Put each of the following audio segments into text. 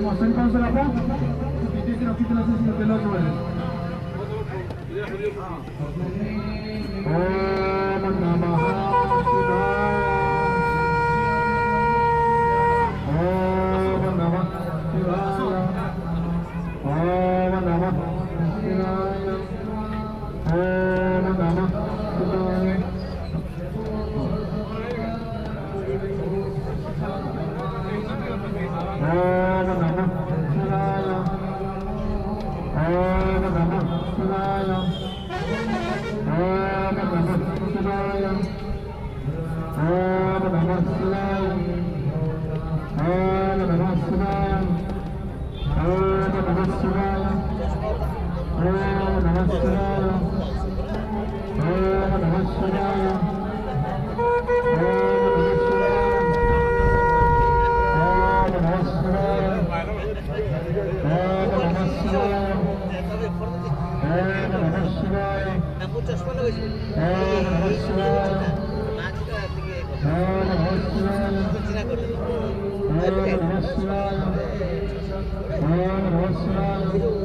मौसम कौन सा रखा? कितना ओम नमः शिवाय। ओम नमः शिवाय। ओम नमः शिवाय। ओम नमः शिवाय। ओम नमः शिवाय। ओम नमः शिवाय। ओम नमः शिवाय। ओम नमः शिवाय। ओम नमः शिवाय।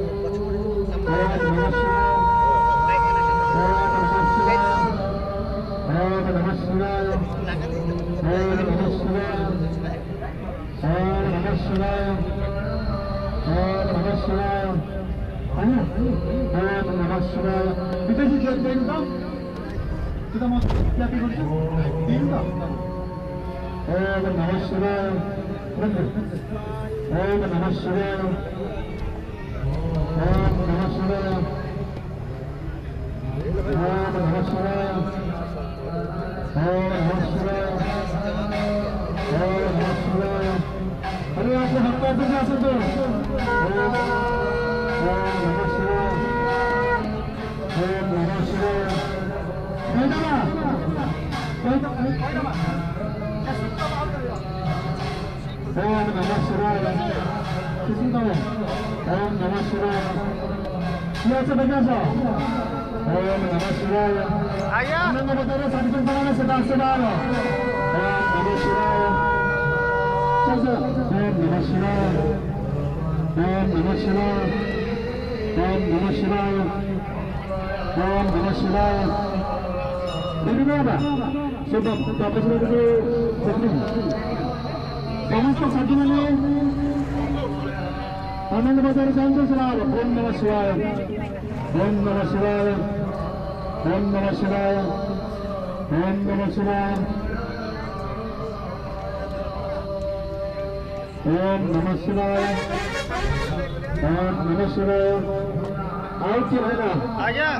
ओम नमः शिवाय। ओम नमः शिवाय। ओम नमः शिवाय। kita mau siapin dulu dulu tak? Om Namah Shivaya. Om Namah Shivaya. Om Namah Shivaya. Om Namah Shivaya. Om Namah Shivaya. Om Namah Shivaya. अरे आपको हफ्ता तो जा सकते हो। ओम नमः शिवाय। ओम नमः शिवाय। ओम नमः शिवाय। किसी का ओम नमः शिवाय। क्या से बजा सा? ओम नमः शिवाय। आया। नंबर बताओ साथ में बनाने से डांस से डालो। ओम नमः शिवाय। चलो। ओम नमः शिवाय। ओम नमः शिवाय। ओम नमः शिवाय। ओम नमः शिवाय। ini apa? Sebab dapat sebab itu sebelum. Kamu kok sakit ni? Aman bazar jangan selalu. Om Namah Shivaya. Om Namah Shivaya. Om Namah Shivaya. Om Namah Shivaya. Om Namah Shivaya. Om Namah Shivaya. Out क्या है ना? आया.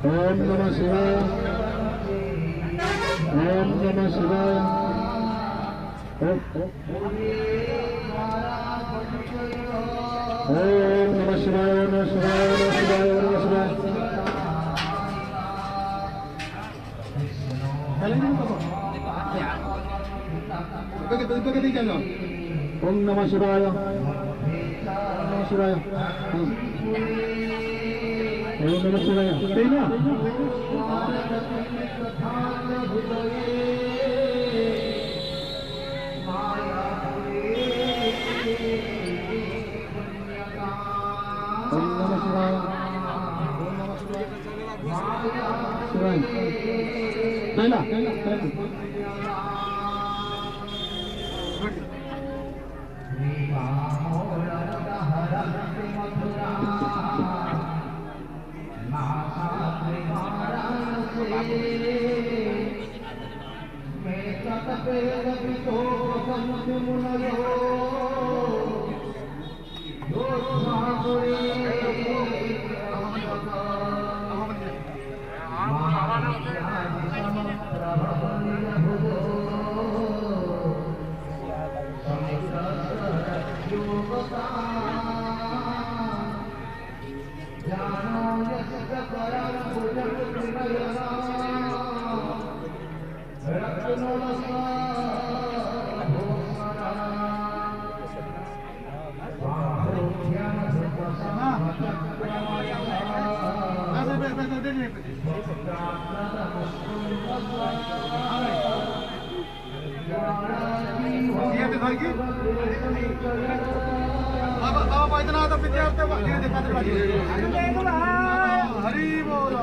ओम नमः शिवाय। ओम नमः शिवाय। ओम नमः शिवाय। नमः शिवाय। नमः शिवाय। नमः शिवाय। ओम नमः शिवाय। नमः शिवाय। ओम नमः शिवाय। तेना ओम नमः शिवाय। ओम नमः शिवाय। तेना जानो बाबा बैद्यनाथ विद्यार्थी हरि बोल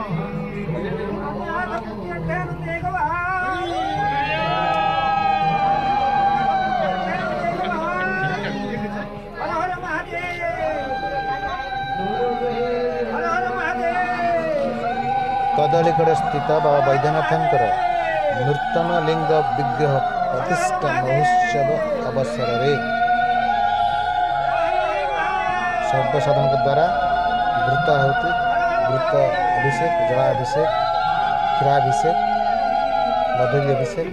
कदलीगढ़ स्थित बाबा बैद्यनाथंकर नूतन लिंग विग्रह प्रतिष्ठा महोत्सव अवसर में सर्वसाधारण द्वारा घृत आहुति घृत अभिषेक जलाभिषेक क्षीराभिषेक मधुरी अभिषेक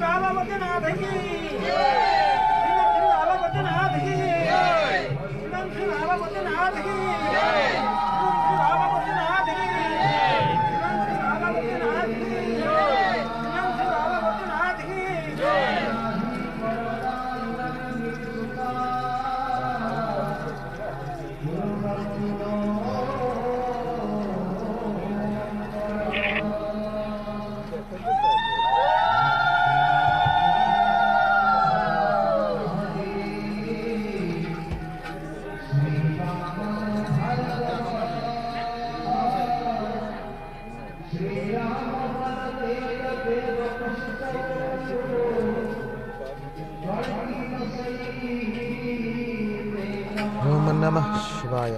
ओम नमः शिवाय।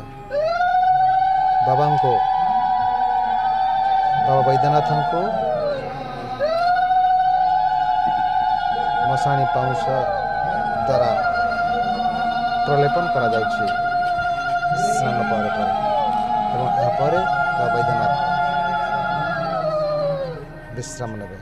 बाबा को बाबा बैद्यनाथन को मशाणी पाउंस द्वारा प्रलेपन करा जाउछि स्नान पर बाबा बैद्यनाथ विश्राम नेबे।